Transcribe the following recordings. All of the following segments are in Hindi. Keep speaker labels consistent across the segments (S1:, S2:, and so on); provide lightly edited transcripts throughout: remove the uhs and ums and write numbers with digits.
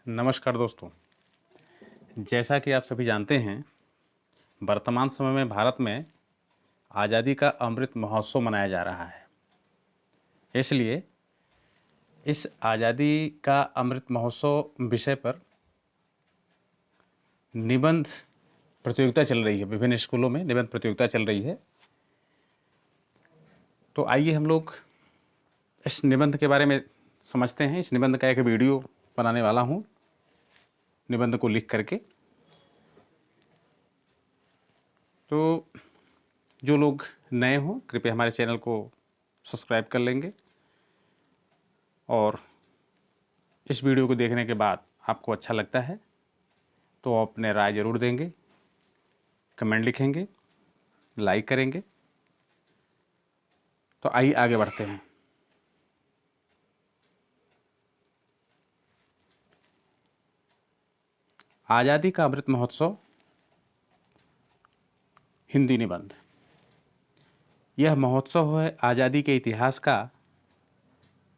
S1: नमस्कार दोस्तों। जैसा कि आप सभी जानते हैं, वर्तमान समय में भारत में आज़ादी का अमृत महोत्सव मनाया जा रहा है। इसलिए इस आज़ादी का अमृत महोत्सव विषय पर निबंध प्रतियोगिता चल रही है। विभिन्न स्कूलों में निबंध प्रतियोगिता चल रही है। तो आइए हम लोग इस निबंध के बारे में समझते हैं। इस निबंध का एक वीडियो बनाने वाला हूँ, निबंध को लिख करके। तो जो लोग नए हों, कृपया हमारे चैनल को सब्सक्राइब कर लेंगे और इस वीडियो को देखने के बाद आपको अच्छा लगता है तो अपने राय ज़रूर देंगे, कमेंट लिखेंगे, लाइक करेंगे। तो आइए आगे बढ़ते हैं। आज़ादी का अमृत महोत्सव हिंदी निबंध। यह महोत्सव है आज़ादी के इतिहास का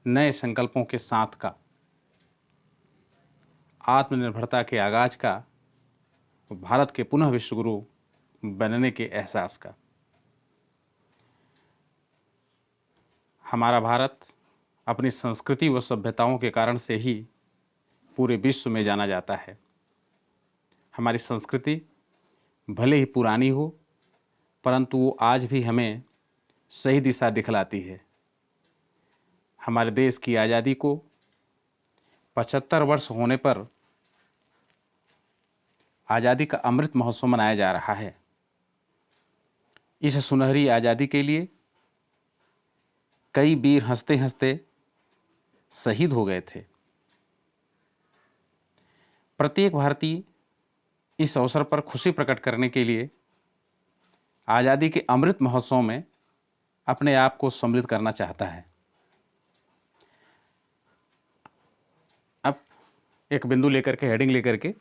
S1: नए संकल्पों के साथ का, आत्मनिर्भरता के आगाज का, भारत के पुनः विश्वगुरु बनने के एहसास का। हमारा भारत अपनी संस्कृति व सभ्यताओं के कारण से ही पूरे विश्व में जाना जाता है। हमारी संस्कृति भले ही पुरानी हो, परंतु वो आज भी हमें सही दिशा दिखलाती है। हमारे देश की आज़ादी को 75 वर्ष होने पर आज़ादी का अमृत महोत्सव मनाया जा रहा है। इस सुनहरी आज़ादी के लिए कई वीर हंसते हंसते शहीद हो गए थे। प्रत्येक भारतीय इस अवसर पर खुशी प्रकट करने के लिए आज़ादी के अमृत महोत्सव में अपने आप को सम्मिलित करना चाहता है। अब एक बिंदु लेकर के, हेडिंग लेकर के,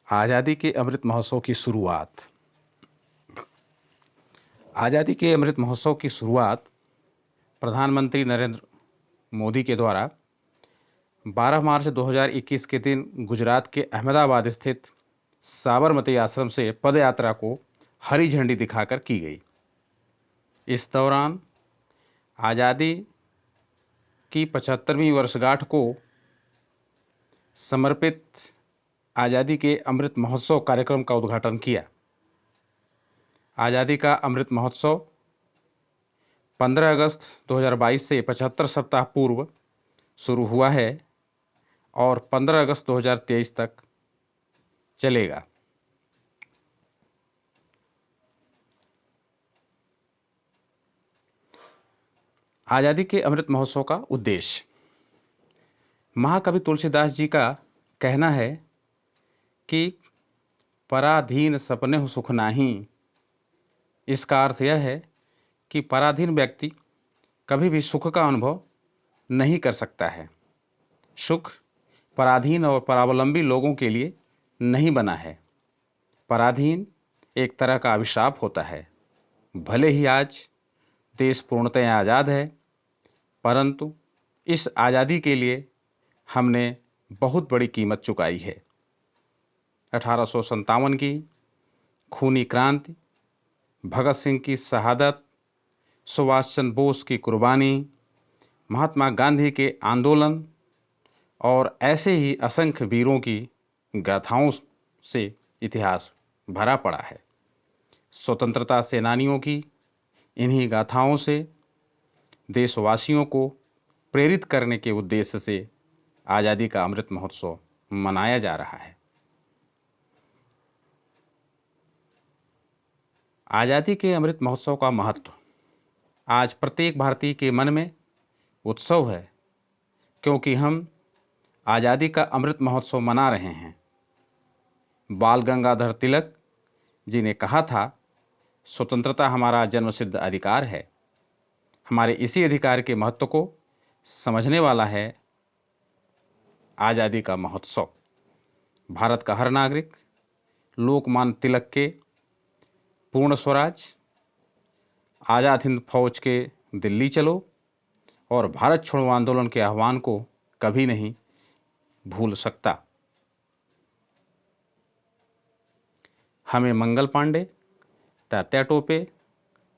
S1: आज़ादी के अमृत महोत्सव की शुरुआत। आज़ादी के अमृत महोत्सव की शुरुआत प्रधानमंत्री नरेंद्र मोदी के द्वारा 12 मार्च 2021 के दिन गुजरात के अहमदाबाद स्थित साबरमती आश्रम से पदयात्रा को हरी झंडी दिखाकर की गई। इस दौरान आज़ादी की 75वीं वर्षगांठ को समर्पित आज़ादी के अमृत महोत्सव कार्यक्रम का उद्घाटन किया। आज़ादी का अमृत महोत्सव 15 अगस्त 2022 से 75 सप्ताह पूर्व शुरू हुआ है और 15 अगस्त 2023 तक चलेगा। आज़ादी के अमृत महोत्सव का उद्देश्य। महाकवि तुलसीदास जी का कहना है कि पराधीन सपने सुख नाही। इसका अर्थ यह है कि पराधीन व्यक्ति कभी भी सुख का अनुभव नहीं कर सकता है। सुख पराधीन और परावलंबी लोगों के लिए नहीं बना है। पराधीन एक तरह का अभिशाप होता है। भले ही आज देश पूर्णतः आज़ाद है, परंतु इस आज़ादी के लिए हमने बहुत बड़ी कीमत चुकाई है। 1857 की खूनी क्रांति, भगत सिंह की शहादत, सुभाष चंद्र बोस की कुर्बानी, महात्मा गांधी के आंदोलन और ऐसे ही असंख्य वीरों की गाथाओं से इतिहास भरा पड़ा है। स्वतंत्रता सेनानियों की इन्हीं गाथाओं से देशवासियों को प्रेरित करने के उद्देश्य से आज़ादी का अमृत महोत्सव मनाया जा रहा है। आज़ादी के अमृत महोत्सव का महत्व। आज प्रत्येक भारतीय के मन में उत्सव है, क्योंकि हम आज़ादी का अमृत महोत्सव मना रहे हैं। बाल गंगाधर तिलक जी ने कहा था, स्वतंत्रता हमारा जन्मसिद्ध अधिकार है। हमारे इसी अधिकार के महत्व को समझने वाला है आज़ादी का महोत्सव। भारत का हर नागरिक लोकमान्य तिलक के पूर्ण स्वराज, आज़ाद हिंद फौज के दिल्ली चलो और भारत छोड़ो आंदोलन के आह्वान को कभी नहीं भूल सकता। हमें मंगल पांडे, तात्या टोपे,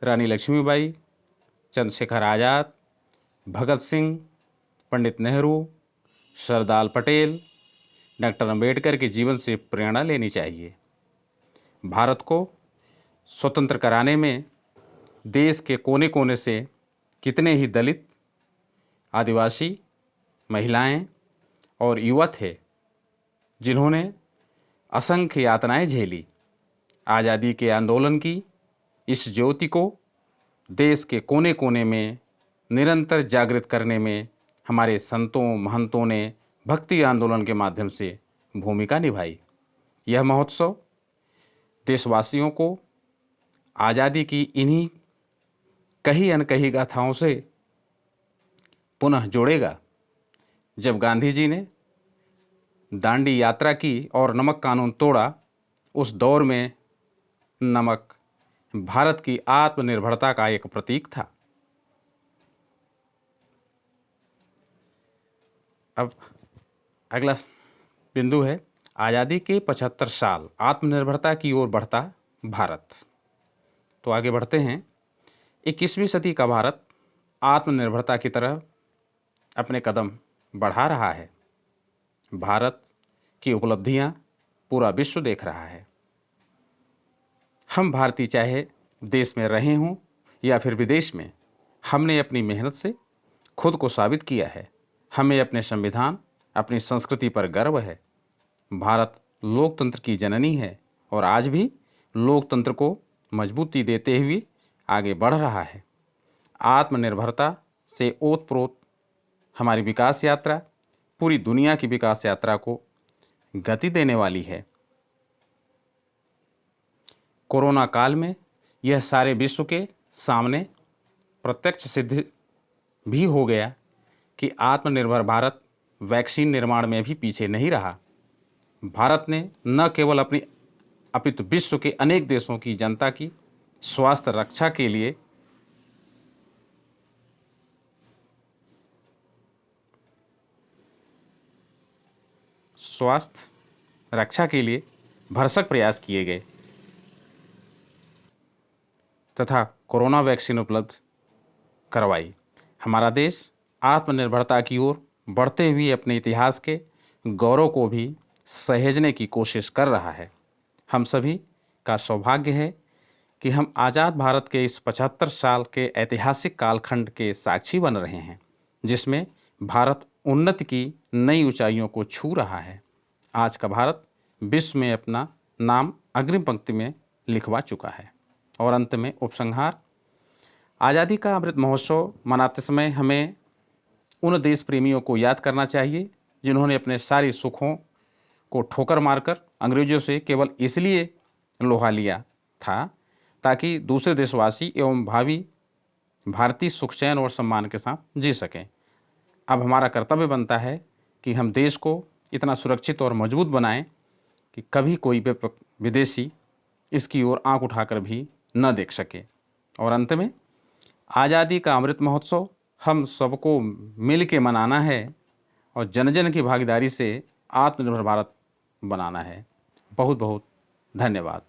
S1: रानी लक्ष्मीबाई, चंद्रशेखर आज़ाद, भगत सिंह, पंडित नेहरू, सरदार पटेल, डॉक्टर अंबेडकर के जीवन से प्रेरणा लेनी चाहिए। भारत को स्वतंत्र कराने में देश के कोने कोने से कितने ही दलित, आदिवासी, महिलाएं और युवा थे जिन्होंने असंख्य यातनाएं झेली। आज़ादी के आंदोलन की इस ज्योति को देश के कोने कोने में निरंतर जागृत करने में हमारे संतों महंतों ने भक्ति आंदोलन के माध्यम से भूमिका निभाई। यह महोत्सव देशवासियों को आज़ादी की इन्हीं कही अनकही गाथाओं से पुनः जोड़ेगा। जब गांधी जी ने दांडी यात्रा की और नमक कानून तोड़ा, उस दौर में नमक भारत की आत्मनिर्भरता का एक प्रतीक था। अब अगला बिंदु है आज़ादी के 75 साल आत्मनिर्भरता की ओर बढ़ता भारत। तो आगे बढ़ते हैं। 21वीं सदी का भारत आत्मनिर्भरता की तरफ अपने कदम बढ़ा रहा है। भारत की उपलब्धियां पूरा विश्व देख रहा है। हम भारतीय चाहे देश में रहे हों या फिर विदेश में, हमने अपनी मेहनत से खुद को साबित किया है। हमें अपने संविधान, अपनी संस्कृति पर गर्व है। भारत लोकतंत्र की जननी है और आज भी लोकतंत्र को मजबूती देते हुए आगे बढ़ रहा है। आत्मनिर्भरता से ओतप्रोत हमारी विकास यात्रा पूरी दुनिया की विकास यात्रा को गति देने वाली है। कोरोना काल में यह सारे विश्व के सामने प्रत्यक्ष सिद्ध भी हो गया कि आत्मनिर्भर भारत वैक्सीन निर्माण में भी पीछे नहीं रहा। भारत ने न केवल अपनी अपितु विश्व के अनेक देशों की जनता की स्वास्थ्य रक्षा के लिए भरसक प्रयास किए गए तथा कोरोना वैक्सीन उपलब्ध करवाई। हमारा देश आत्मनिर्भरता की ओर बढ़ते हुए अपने इतिहास के गौरव को भी सहेजने की कोशिश कर रहा है। हम सभी का सौभाग्य है कि हम आज़ाद भारत के इस 75 साल के ऐतिहासिक कालखंड के साक्षी बन रहे हैं, जिसमें भारत उन्नति की नई ऊंचाइयों को छू रहा है। आज का भारत विश्व में अपना नाम अग्रिम पंक्ति में लिखवा चुका है। और अंत में उपसंहार। आज़ादी का अमृत महोत्सव मनाते समय हमें उन देश प्रेमियों को याद करना चाहिए जिन्होंने अपने सारे सुखों को ठोकर मारकर अंग्रेजों से केवल इसलिए लोहा लिया था ताकि दूसरे देशवासी एवं भावी भारतीय सुख चैन और सम्मान के साथ जी सकें। अब हमारा कर्तव्य बनता है कि हम देश को इतना सुरक्षित और मजबूत बनाएं कि कभी कोई विदेशी इसकी ओर आंख उठाकर भी न देख सके। और अंत में आज़ादी का अमृत महोत्सव हम सबको मिल के मनाना है और जन जन की भागीदारी से आत्मनिर्भर भारत बनाना है। बहुत बहुत धन्यवाद।